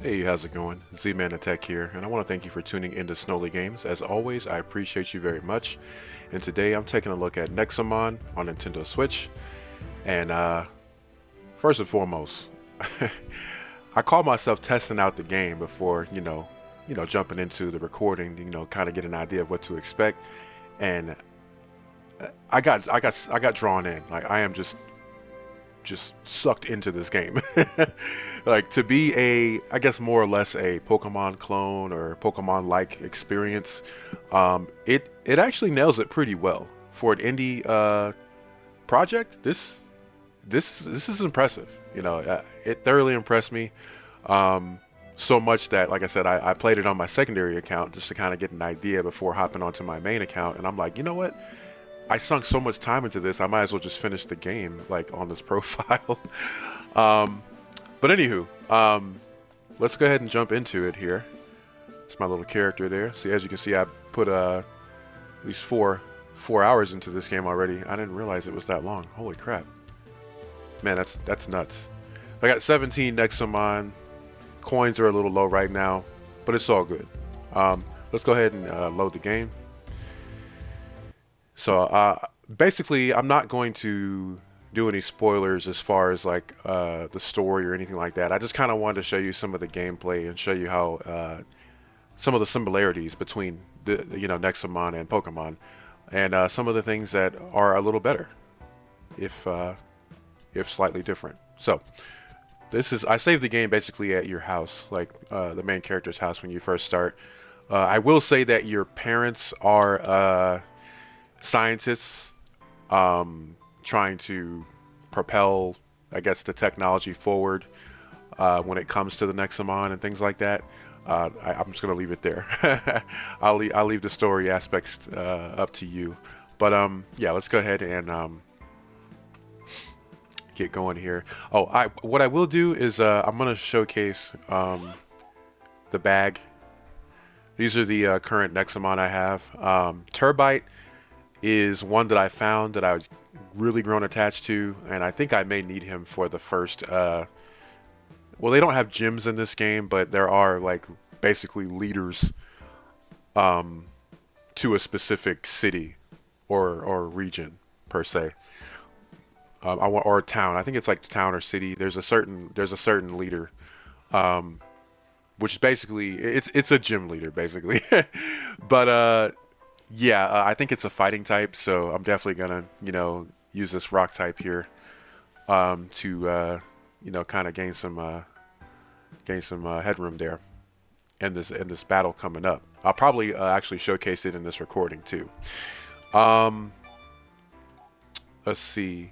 Hey, how's it going? Z-Man Attack here, and I want to thank you for tuning into Snowly Games. As always, I appreciate you very much. And today I'm taking a look at Nexomon on Nintendo Switch. And first and foremost, I call myself testing out the game before, jumping into the recording, kind of get an idea of what to expect. And I got drawn in. Like I am just sucked into this game. Like to be I guess more or less a Pokemon clone or Pokemon like experience. It actually nails it pretty well for an indie project. This is impressive. It thoroughly impressed me. So much that, like I said, I played it on my secondary account just to kind of get an idea before hopping onto my main account, and I'm like, you know what? I sunk so much time into this, I might as well just finish the game like on this profile. um, but anywho, let's go ahead and jump into it here. It's my little character there. See, as you can see, I put at least four hours into this game already. I didn't realize it was that long. Holy crap, man, that's nuts. I got 17 Nexomon. Coins are a little low right now, but it's all good. Let's go ahead and load the game. So basically, I'm not going to do any spoilers as far as like the story or anything like that. I just kind of wanted to show you some of the gameplay and show you how some of the similarities between the Nexomon and Pokemon, and some of the things that are a little better, if slightly different. So this is I saved the game basically at your house, like the main character's house when you first start. I will say that your parents are scientists trying to propel, I guess, the technology forward when it comes to the Nexomon and things like that. I'm just gonna leave it there. I'll leave the story aspects up to you. But yeah, let's go ahead and get going here. Oh, what I will do is I'm gonna showcase the bag. These are the current Nexomon I have. Terbite is one that I found that I was really grown attached to, and I think I may need him for the first. Well, they don't have gyms in this game, but there are like basically leaders to a specific city or region per se. I want or a town. I think it's like town or city. There's a certain leader, which is basically it's a gym leader basically. But yeah, I think it's a fighting type, so I'm definitely gonna use this rock type here to kind of gain some headroom there in this battle coming up. I'll probably actually showcase it in this recording too. Um, let's see.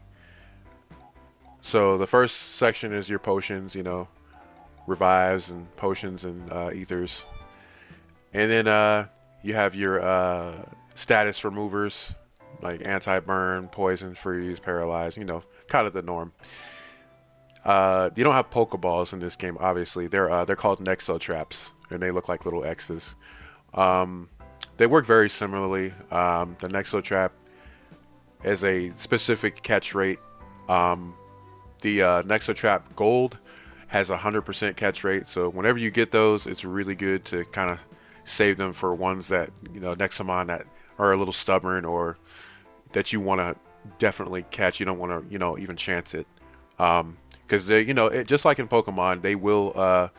So the first section is your potions, revives and potions and ethers, and then you have your status removers like anti-burn, poison, freeze, paralyze. Kind of the norm. You don't have Pokeballs in this game, obviously. They're called Nexo traps, and they look like little X's. They work very similarly. The Nexo trap has a specific catch rate. The Nexo trap Gold has a 100% catch rate, so whenever you get those, it's really good to kind of save them for ones that Nexomon that are a little stubborn or that you want to definitely catch. You don't want to even chance it, because they just like in Pokemon, they will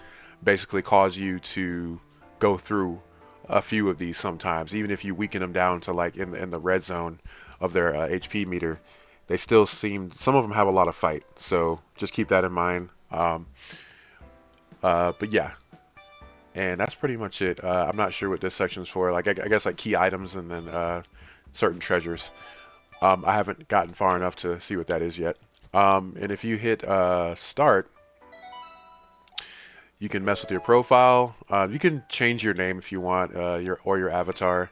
basically cause you to go through a few of these sometimes, even if you weaken them down to like in the red zone of their HP meter. They still some of them have a lot of fight, so just keep that in mind. But yeah, and that's pretty much it. I'm not sure what this section's for. Like I guess like key items and then certain treasures. I haven't gotten far enough to see what that is yet. And if you hit start, you can mess with your profile. You can change your name if you want, your avatar.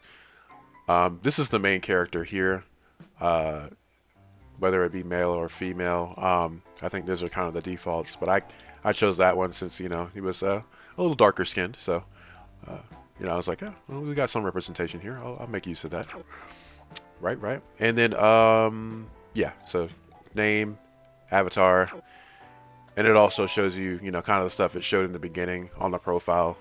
This is the main character here, whether it be male or female. I think those are kind of the defaults, but I chose that one since he was a little darker skinned. So I was like, well, we got some representation here. I'll make use of that. Right. And then yeah, so name, avatar, And it also shows you, you know, kind of the stuff it showed in the beginning on the profile.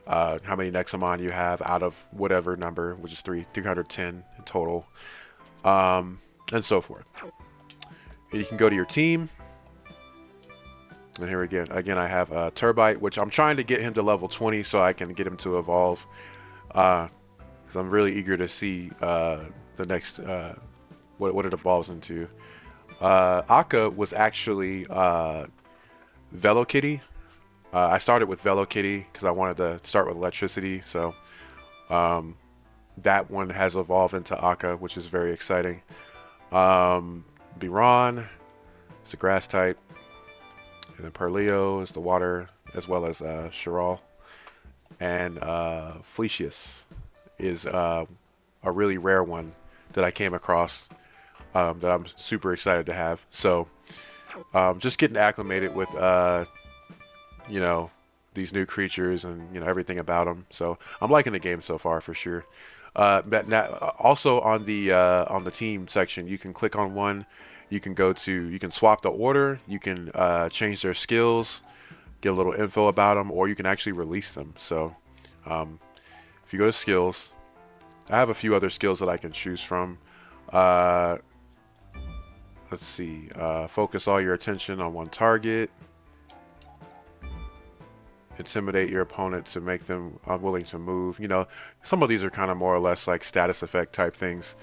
How many Nexomon you have out of whatever number, which is 310 in total, and so forth. And you can go to your team. And here again, I have Terbite, which I'm trying to get him to level 20 so I can get him to evolve. Because I'm really eager to see the next, what it evolves into. Akka was actually Velokitty. I started with Velokitty because I wanted to start with electricity. So that one has evolved into Akka, which is very exciting. Biran is the grass type. And then Perleo is the water, as well as Chiral. And Fleecius is a really rare one that I came across that I'm super excited to have. So just getting acclimated with, you know, these new creatures and, you know, everything about them. So I'm liking the game so far for sure. But now, also on the team section, you can click on one. You can you can swap the order. You can change their skills, get a little info about them, or you can actually release them. So if you go to skills, I have a few other skills that I can choose from. Let's see. Focus all your attention on one target. Intimidate your opponent to make them unwilling to move. You know, some of these are kind of more or less like status effect type things,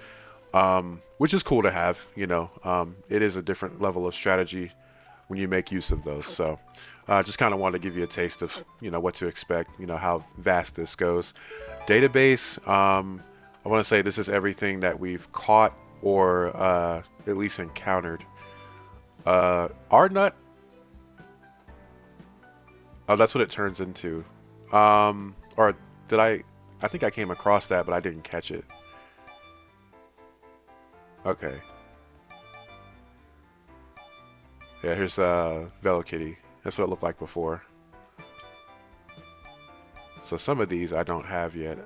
which is cool to have. You know, it is a different level of strategy when you make use of those. So just kind of wanted to give you a taste of, you know, what to expect, you know, how vast this goes. Database, I want to say this is everything that we've caught or at least encountered. Ardnut. Oh, that's what it turns into. Or did I think I came across that, but I didn't catch it. Okay. Yeah, here's Velokitty. That's what it looked like before. So some of these I don't have yet.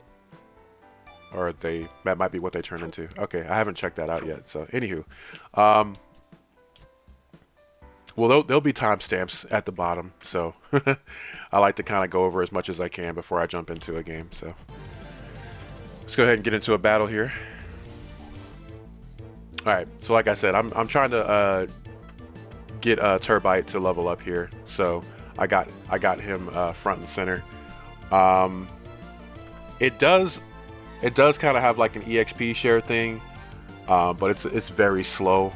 Or that might be what they turn into. Okay, I haven't checked that out yet. So, anywho. Well, there'll be timestamps at the bottom, so I like to kind of go over as much as I can before I jump into a game. So let's go ahead and get into a battle here. All right, so like I said, I'm trying to get Terbite to level up here, so I got him front and center. It does kind of have like an EXP share thing, but it's very slow.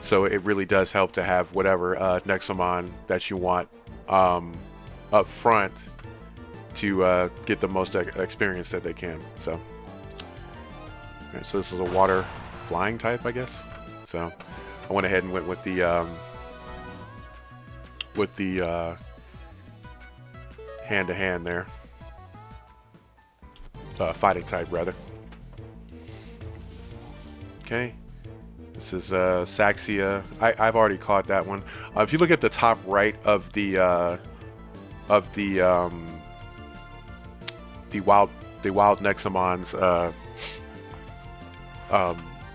So it really does help to have whatever Nexomon that you want up front to get the most experience that they can. So, okay, so this is a water flying type, I guess. So I went ahead and went with the hand-to-hand there. Fighting type, rather. Okay. This is Saxia. I've already caught that one. If you look at the top right of the wild Nexomon's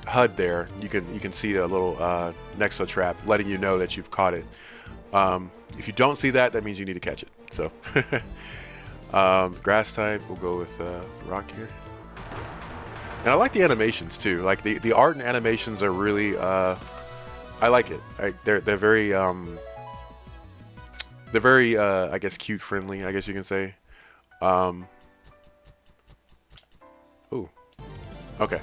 HUD there, you can see a little Nexo trap letting you know that you've caught it. If you don't see that, that means you need to catch it. So grass type, we'll go with rock here. And I like the animations too. Like the art and animations are really, I like it. They're very, I guess, cute friendly. I guess you can say. Ooh, okay.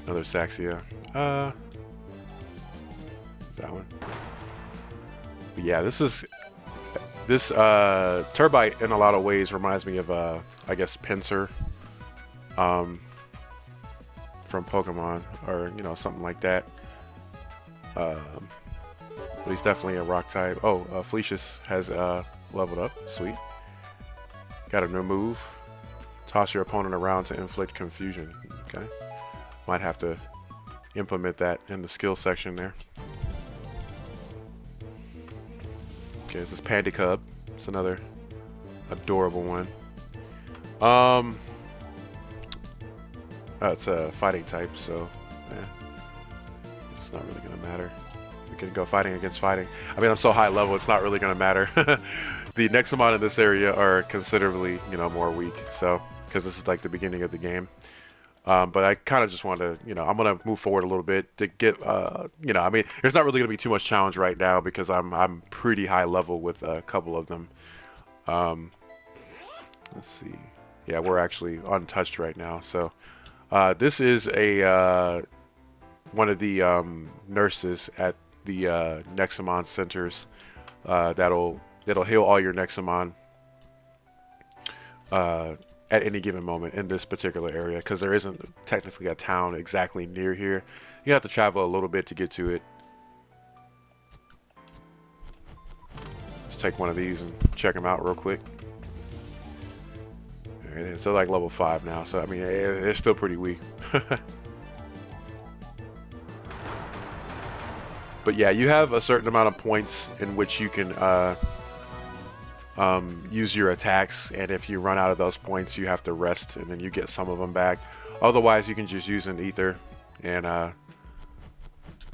Another Saxia. That one. But yeah, this Terbite in a lot of ways reminds me of I guess Pinsir. From Pokemon, or you know, something like that. But he's definitely a rock type. Oh, Fleecius has leveled up. Sweet. Got a new move. Toss your opponent around to inflict confusion. Okay. Might have to implement that in the skill section there. Okay, this is Pandicub. It's another adorable one. It's a fighting type, so yeah, it's not really gonna matter. can go fighting against fighting. I mean, I'm so high level, it's not really going to matter. The Nexomon in this area are considerably, you know, more weak. So, because this is like the beginning of the game. But I kind of just want to, you know, I'm going to move forward a little bit to get, you know, I mean, there's not really going to be too much challenge right now because I'm pretty high level with a couple of them. Let's see. Yeah, we're actually untouched right now. So this is a one of the nurses at the Nexomon centers that'll heal all your Nexomon at any given moment in this particular area, because there isn't technically a town exactly near here. You have to travel a little bit to get to it. Let's take one of these and check them out real quick. All right, so like level 5 now, so I mean it's still pretty weak. But yeah, you have a certain amount of points in which you can use your attacks, and if you run out of those points you have to rest and then you get some of them back. Otherwise you can just use an ether and you know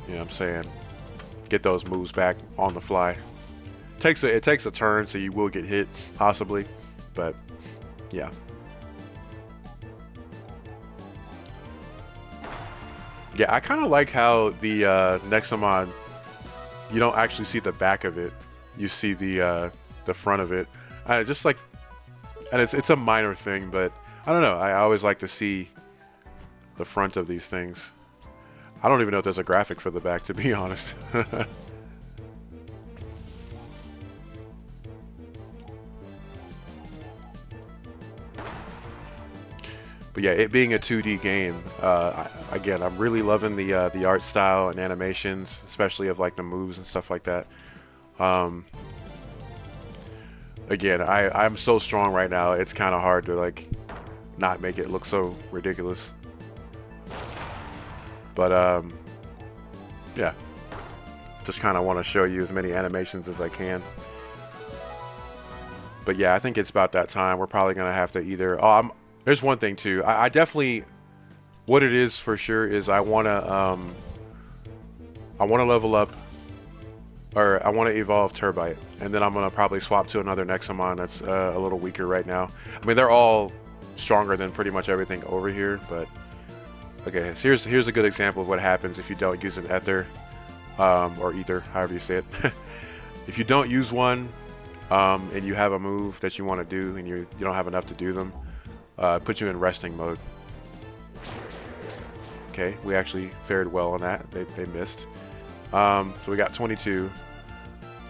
what I'm saying, get those moves back on the fly. It takes a turn, so you will get hit possibly, but yeah. Yeah, I kind of like how the Nexomon, you don't actually see the back of it, you see the front of it. Just like, and it's a minor thing, but I don't know. I always like to see the front of these things. I don't even know if there's a graphic for the back, to be honest. But yeah, it being a 2D game, again, I'm really loving the art style and animations, especially of like the moves and stuff like that. Again, I'm so strong right now, it's kind of hard to like not make it look so ridiculous. But yeah, just kind of want to show you as many animations as I can. But yeah, I think it's about that time. We're probably gonna have to either there's one thing too. I definitely, what it is for sure is I wanna level up, or I want to evolve Terbite, and then I'm gonna probably swap to another Nexomon that's a little weaker right now. I mean, they're all stronger than pretty much everything over here, but okay. So here's a good example of what happens if you don't use an ether, or ether, however you say it. If you don't use one, and you have a move that you want to do, and you don't have enough to do them, put you in resting mode. Okay, we actually fared well on that. They missed. So we got 22.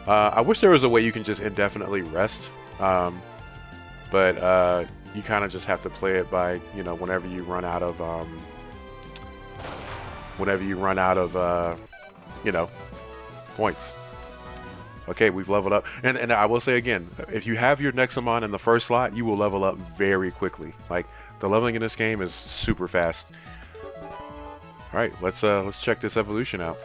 I wish there was a way you can just indefinitely rest, but you kind of just have to play it by, you know, whenever you run out of you know, points. Okay, we've leveled up, and I will say again, if you have your Nexomon in the first slot, you will level up very quickly. Like, the leveling in this game is super fast. All right, let's check this evolution out.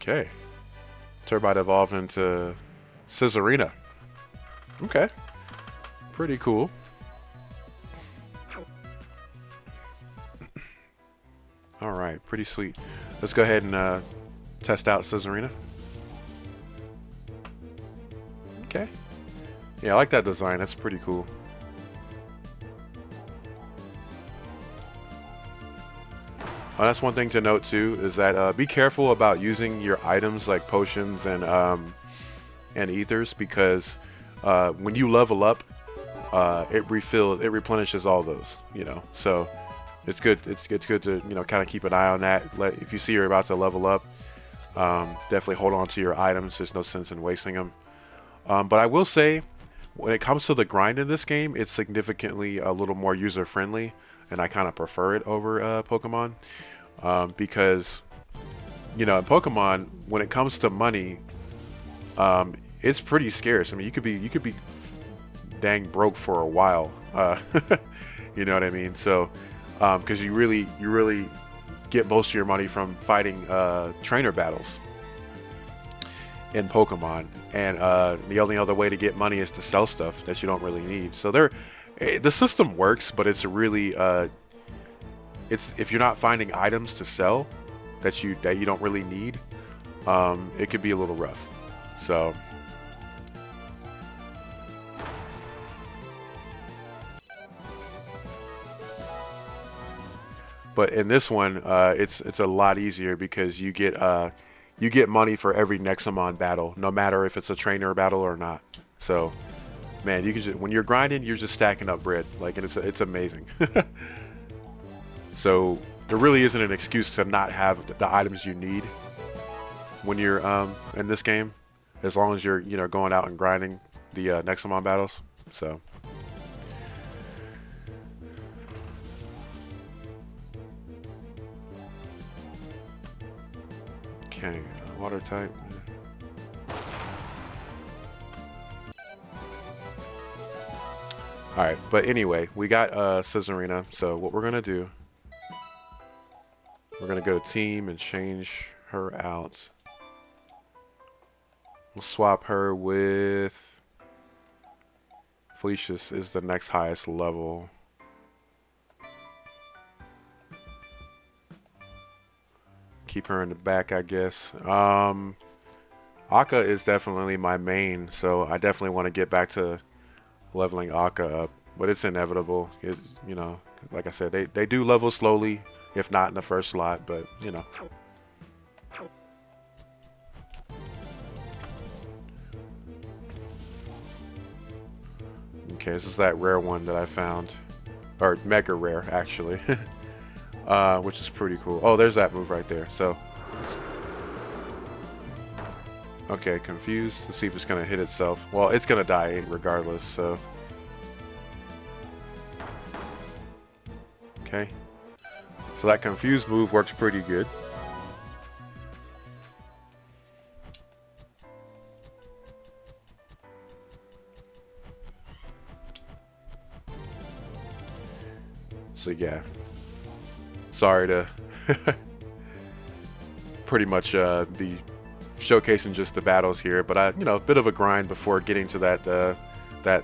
Okay. Terbite evolved into Scizarina. Okay. Pretty cool. Alright, pretty sweet. Let's go ahead and test out Scizarina. Okay. Yeah, I like that design. That's pretty cool. That's one thing to note too, is that be careful about using your items like potions and ethers, because when you level up, it replenishes all those, you know. So it's good. It's good to, you know, kind of keep an eye on that. If you see you're about to level up, definitely hold on to your items. There's no sense in wasting them. But I will say, when it comes to the grind in this game, it's significantly a little more user friendly, and I kind of prefer it over Pokemon, because, you know, in Pokemon, when it comes to money, It's pretty scarce. I mean, you could be dang broke for a while. You know what I mean? So, because you really get most of your money from fighting trainer battles in Pokemon, and the only other way to get money is to sell stuff that you don't really need. So the system works, but it's really it's if you're not finding items to sell that you don't really need, it could be a little rough. So. But in this one, it's a lot easier because you get money for every Nexomon battle, no matter if it's a trainer battle or not. So, man, you can just when you're grinding, you're just stacking up bread, like, and it's amazing. So there really isn't an excuse to not have the items you need when you're in this game, as long as you're going out and grinding the Nexomon battles. So. Okay, water type. Alright, but anyway, we got Scizarina, so what we're gonna do, we're gonna go to team and change her out. We'll swap her with Felicia's is the next highest level. Keep her in the back, I guess. Akka is definitely my main, so I definitely want to get back to leveling Akka up, but it's inevitable. Like I said, they do level slowly, if not in the first slot, but Okay, this is that rare one that I found, or mega rare actually. Which is pretty cool. Oh, there's that move right there. So, okay, confused. Let's see if it's gonna hit itself. Well, it's gonna die regardless. So, okay. So that confused move works pretty good. So yeah. Sorry to pretty much be showcasing just the battles here, but a bit of a grind before getting to that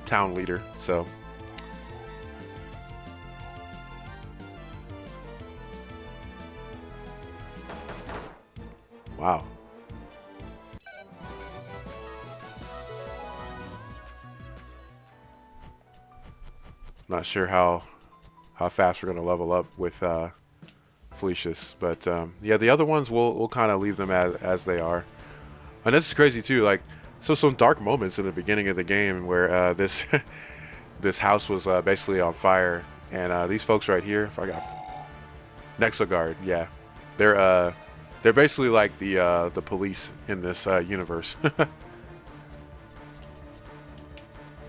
town leader. So wow. Not sure how fast we're gonna level up with Felicia's, but yeah, the other ones we'll kind of leave them as they are. And this is crazy too. Like, so some dark moments in the beginning of the game where this this house was basically on fire, and these folks right here, if I got Nexolord, yeah, they're basically like the police in this universe. But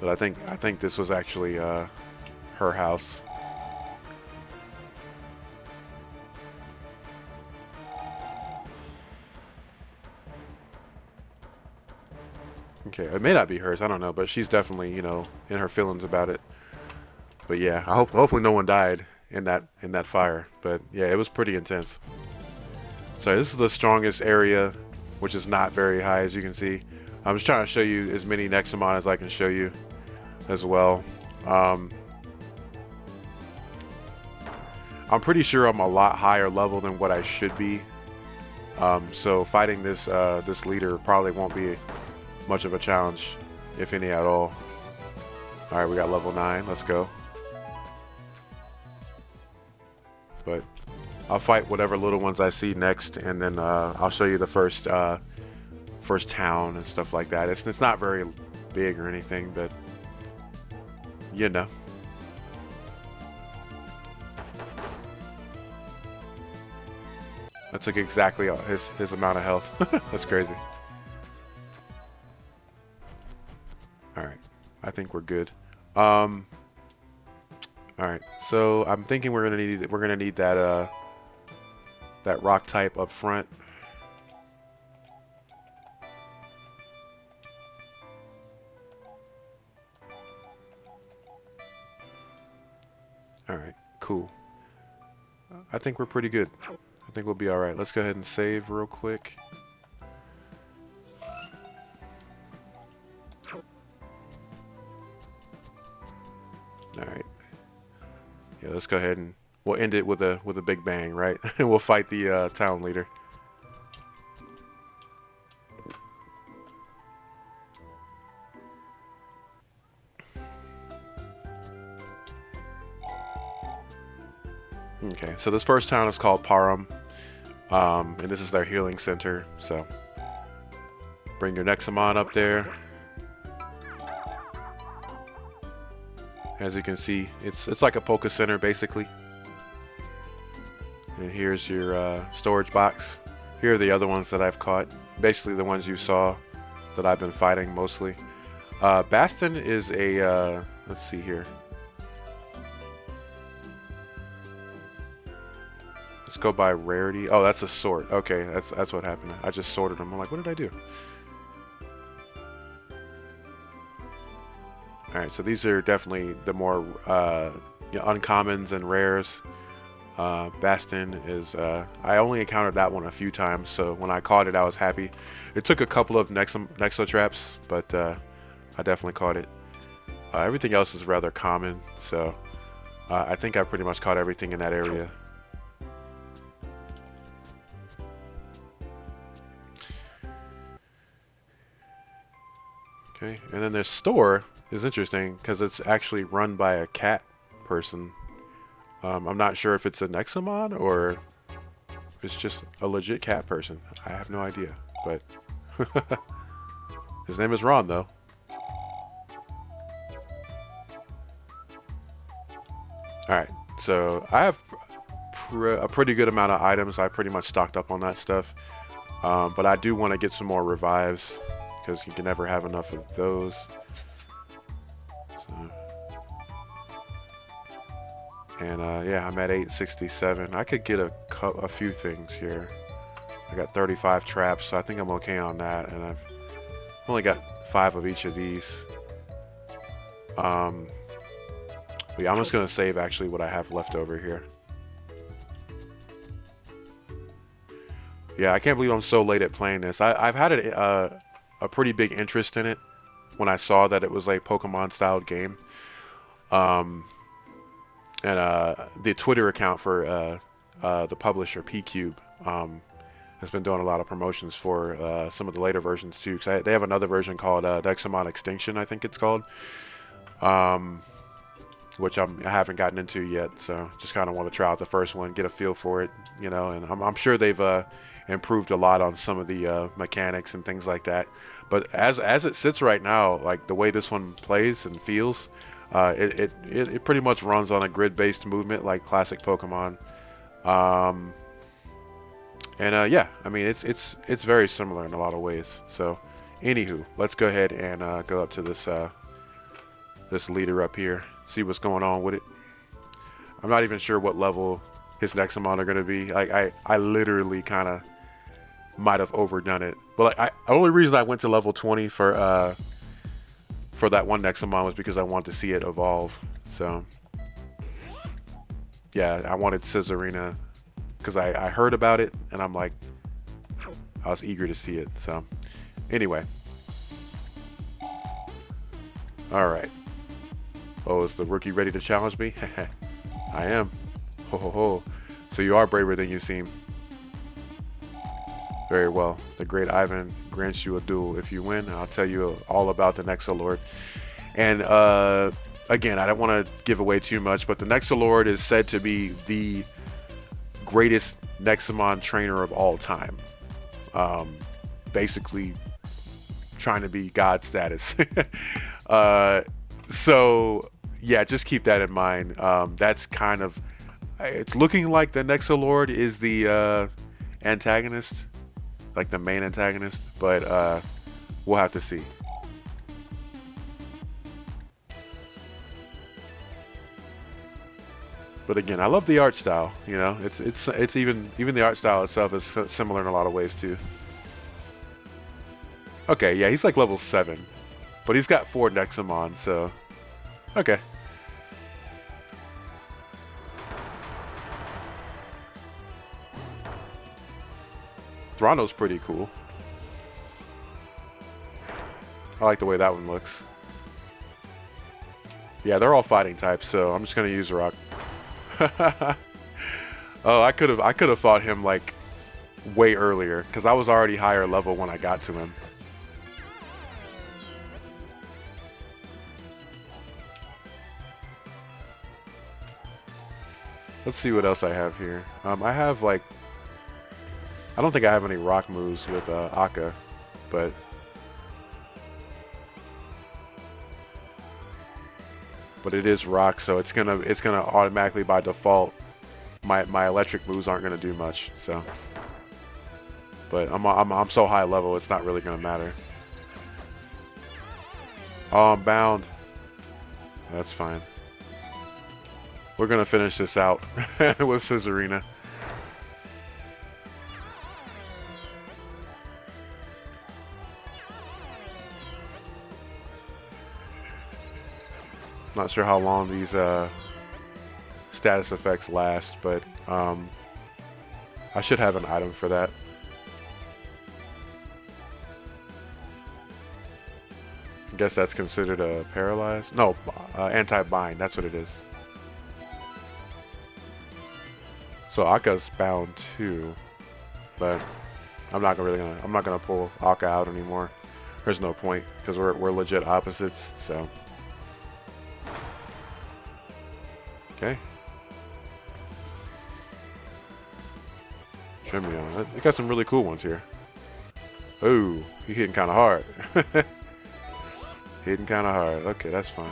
I think this was actually her house. Okay, it may not be hers, I don't know, but she's definitely, in her feelings about it. But yeah, hopefully no one died in that fire. But yeah, it was pretty intense. So this is the strongest area, which is not very high, as you can see. I'm just trying to show you as many Nexomon as I can show you as well. I'm pretty sure I'm a lot higher level than what I should be. So fighting this leader probably won't be much of a challenge, if any at all. Alright, we got level 9. Let's go. But I'll fight whatever little ones I see next, and then I'll show you the first town and stuff like that. It's not very big or anything, but that took exactly his amount of health. That's crazy. Alright, I think we're good. Alright, so I'm thinking we're gonna need that rock type up front. cool. I think we're pretty good. I think we'll be alright. Let's go ahead and save real quick. Alright. Yeah, let's go ahead and we'll end it with a big bang, right? And we'll fight the town leader. Okay, so this first town is called Parum, and this is their healing center. So bring your Nexomon up there. As you can see, it's like a Poké Center basically. And here's your storage box. Here are the other ones that I've caught. Basically the ones you saw that I've been fighting mostly. Bastion is a let's see here. Let's go by rarity. Oh, that's a sort. Okay, that's what happened. I just sorted them. I'm like, what did I do? Alright, so these are definitely the more you know, uncommons and rares. Bastion is, I only encountered that one a few times, so when I caught it, I was happy. It took a couple of Nexo traps, but I definitely caught it. Everything else is rather common, so I think I pretty much caught everything in that area. Okay, and then their store is interesting because it's actually run by a cat person. I'm not sure if it's a Nexomon or if it's just a legit cat person. I have no idea, but his name is Ron though. Alright, so I have a pretty good amount of items. I pretty much stocked up on that stuff, but I do want to get some more revives because you can never have enough of those. So. And yeah, I'm at 867. I could get a few things here. I got 35 traps, so I think I'm okay on that. And I've only got 5 of each of these. But yeah, I'm just gonna save actually what I have left over here. Yeah, I can't believe I'm so late at playing this. I've had a pretty big interest in it when I saw that it was a Pokemon styled game. And the Twitter account for the publisher PCube has been doing a lot of promotions for some of the later versions too. Cause they have another version called Nexomon Extinction, I think it's called, which I haven't gotten into yet. So just kind of want to try out the first one, get a feel for it, you know. And I'm sure they've improved a lot on some of the mechanics and things like that. But as it sits right now, like the way this one plays and feels. It pretty much runs on a grid-based movement like classic Pokemon, and yeah, I mean it's very similar in a lot of ways. So, anywho, let's go ahead and go up to this this leader up here, see what's going on with it. I'm not even sure what level his Nexomon are going to be. Like I literally kind of might have overdone it, but like the only reason I went to level 20 for that one Nexomon was because I wanted to see it evolve. So yeah, I wanted Scizarina because I heard about it and I'm like, I was eager to see it. So anyway, all right. Oh, is the rookie ready to challenge me? I am. Ho ho ho. So you are braver than you seem. Very well. The great Ivan grants you a duel. If you win, I'll tell you all about the Nexolord. And again, I don't want to give away too much, but the Nexolord is said to be the greatest Nexomon trainer of all time. Basically trying to be God status. So yeah, just keep that in mind. That's kind of, it's looking like the Nexolord is the antagonist, like the main antagonist, but we'll have to see. But again, I love the art style. You know, it's even the art style itself is similar in a lot of ways too. Okay, yeah, he's like level 7, but he's got 4 Nexomon, so okay. Throno's pretty cool. I like the way that one looks. Yeah, they're all fighting types, so I'm just gonna use rock. Oh, I could have fought him like way earlier because I was already higher level when I got to him. Let's see what else I have here. I have like, I don't think I have any rock moves with Akka, but it is rock, so it's gonna automatically by default. My electric moves aren't gonna do much. So, but I'm so high level, it's not really gonna matter. Oh, I'm bound. That's fine. We're gonna finish this out with Scizarina. Not sure how long these status effects last, but I should have an item for that. I guess that's considered a paralyzed? No, anti-bind. That's what it is. So Akka's bound too, but I'm not gonna pull Akka out anymore. There's no point because we're legit opposites. So okay, trim me on. You got some really cool ones here. Ooh, you hitting kind of hard. Hitting kind of hard. Okay, that's fine.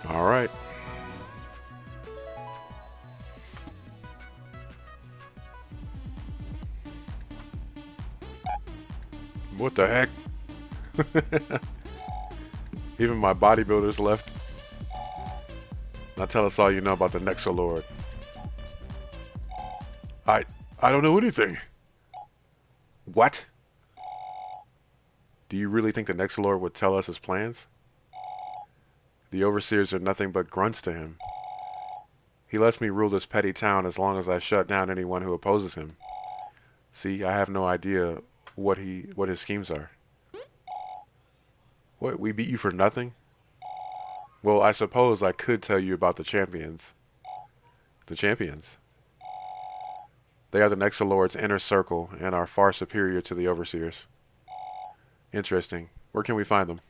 All right. What the heck? Even my bodybuilders left. Now tell us all you know about the Nexolord. I don't know anything. What? Do you really think the Nexolord would tell us his plans? The overseers are nothing but grunts to him. He lets me rule this petty town as long as I shut down anyone who opposes him. See, I have no idea what his schemes are. What, we beat you for nothing? Well, I suppose I could tell you about the champions. The champions? They are the Nexolord's inner circle and are far superior to the overseers. Interesting. Where can we find them?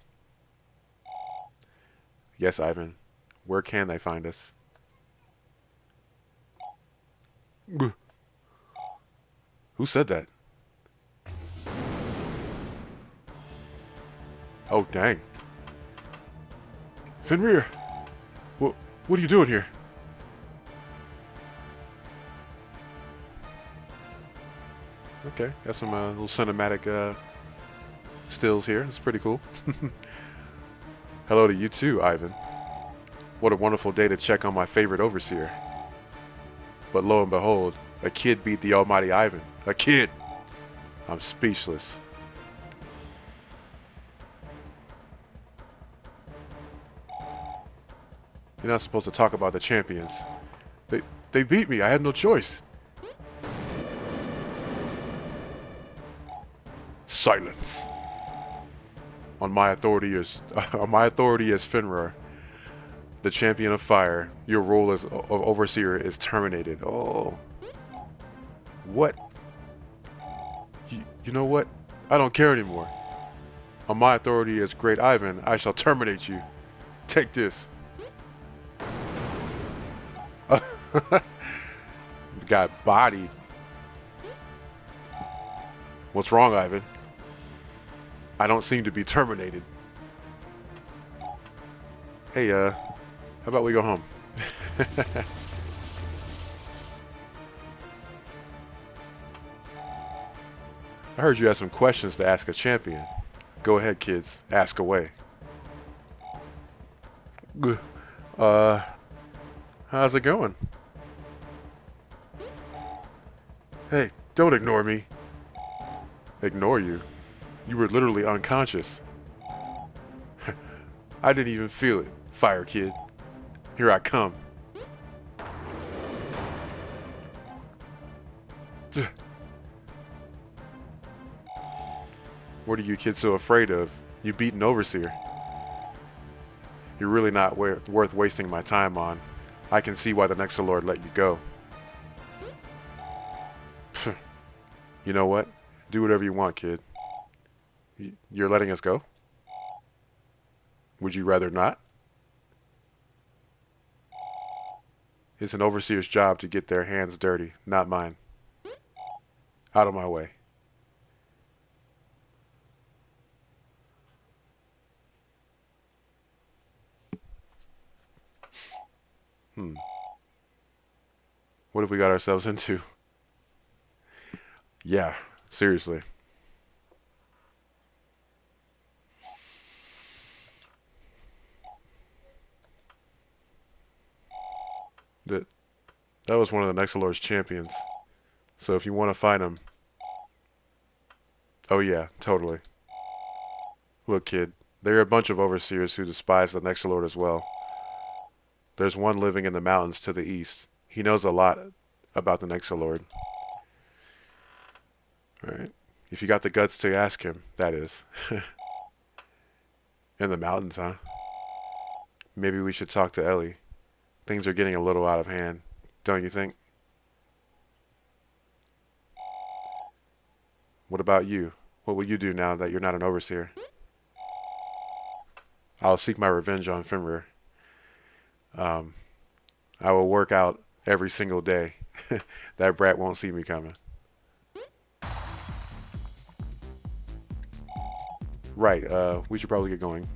Yes, Ivan. Where can they find us? Who said that? Oh, dang. Fenrir! What are you doing here? Okay, got some little cinematic stills here. It's pretty cool. Hello to you too, Ivan. What a wonderful day to check on my favorite overseer. But lo and behold, a kid beat the almighty Ivan. A kid! I'm speechless. You're not supposed to talk about the champions. They beat me. I had no choice. Silence. On my authority as Fenrir, the champion of fire, your role as overseer is terminated. Oh. What? You know what? I don't care anymore. On my authority as Great Ivan, I shall terminate you. Take this. Got bodied. What's wrong, Ivan? I don't seem to be terminated. Hey, how about we go home? I heard you had some questions to ask a champion. Go ahead, kids. Ask away. How's it going? Hey, don't ignore me. Ignore you? You were literally unconscious. I didn't even feel it. Fire kid. Here I come. What are you kids so afraid of? You beat an overseer. You're really not worth wasting my time on. I can see why the Nexolord let you go. You know what? Do whatever you want, kid. You're letting us go? Would you rather not? It's an overseer's job to get their hands dirty, not mine. Out of my way. What have we got ourselves into? Yeah, seriously. That was one of the Nexolord's champions. So if you want to fight him... Oh yeah, totally. Look, kid, there are a bunch of overseers who despise the Nexolord as well. There's one living in the mountains to the east. He knows a lot about the Nexolord. Alright. If you got the guts to ask him, that is. In the mountains, huh? Maybe we should talk to Ellie. Things are getting a little out of hand, don't you think? What about you? What will you do now that you're not an overseer? I'll seek my revenge on Fenrir. I will work out every single day. That brat won't see me coming. Right, we should probably get going.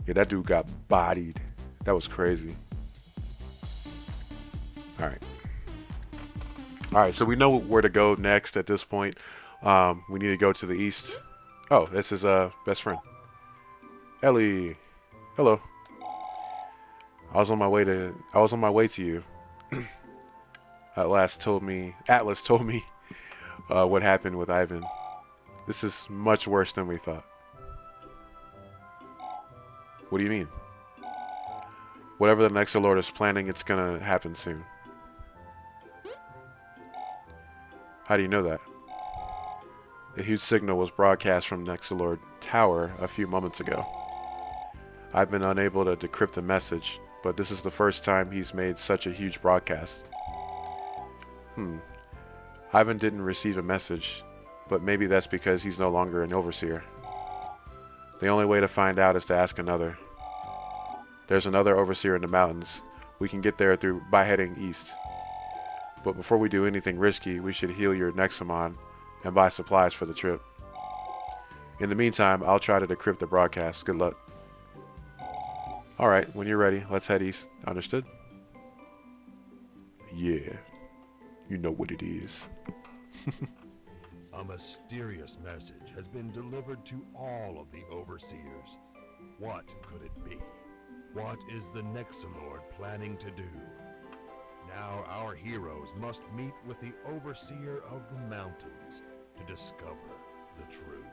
Yeah, that dude got bodied. That was crazy. Alright. Alright, so we know where to go next at this point. We need to go to the east. Oh, that's his best friend. Ellie. Hello. I was on my way to you. Atlas told me what happened with Ivan. This is much worse than we thought. What do you mean? Whatever the Nexolord is planning, it's gonna happen soon. How do you know that? A huge signal was broadcast from Nexolord Tower a few moments ago. I've been unable to decrypt the message, but this is the first time he's made such a huge broadcast. Ivan didn't receive a message, but maybe that's because he's no longer an overseer. The only way to find out is to ask another. There's another overseer in the mountains. We can get there by heading east. But before we do anything risky, we should heal your Nexomon and buy supplies for the trip. In the meantime, I'll try to decrypt the broadcast. Good luck. Alright, when you're ready, let's head east. Understood? Yeah. You know what it is. A mysterious message has been delivered to all of the overseers. What could it be? What is the Nexolord planning to do? Now our heroes must meet with the overseer of the mountains to discover the truth.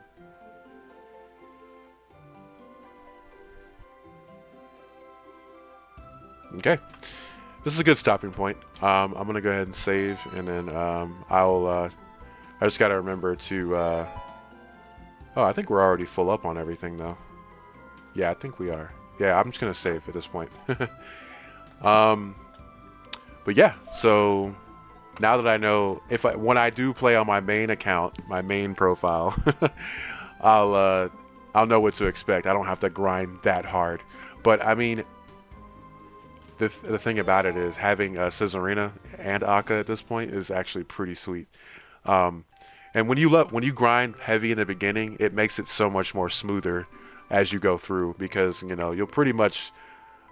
Okay. This is a good stopping point. I'm going to go ahead and save, and then I just got to remember to... oh, I think we're already full up on everything, though. Yeah, I think we are. Yeah, I'm just going to save at this point. But yeah, so now that I know, when I do play on my main account, my main profile, I'll know what to expect. I don't have to grind that hard. But I mean, the thing about it is having Scizarina and Akka at this point is actually pretty sweet. And when you grind heavy in the beginning, it makes it so much more smoother as you go through, because you'll pretty much,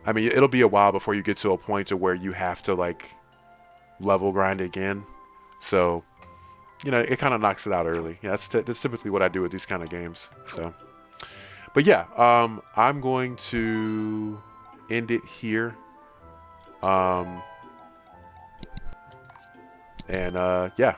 I mean, it'll be a while before you get to a point to where you have to like level grind again. So it kind of knocks it out early. Yeah, that's typically what I do with these kind of games. So, but yeah, I'm going to end it here. And yeah,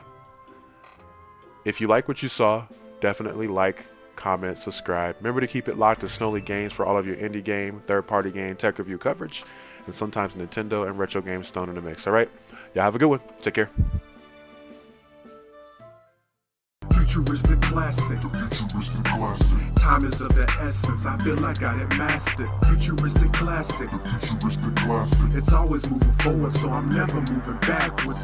if you like what you saw, definitely like, comment, subscribe. Remember to keep it locked to Snowly Games for all of your indie game, third-party game, tech review coverage, and sometimes Nintendo and retro games thrown in the mix. All right, y'all have a good one. Take care. Futuristic classic. Time is of the essence. I feel like I have mastered. Futuristic classic. It's always moving forward, so I'm never moving backwards.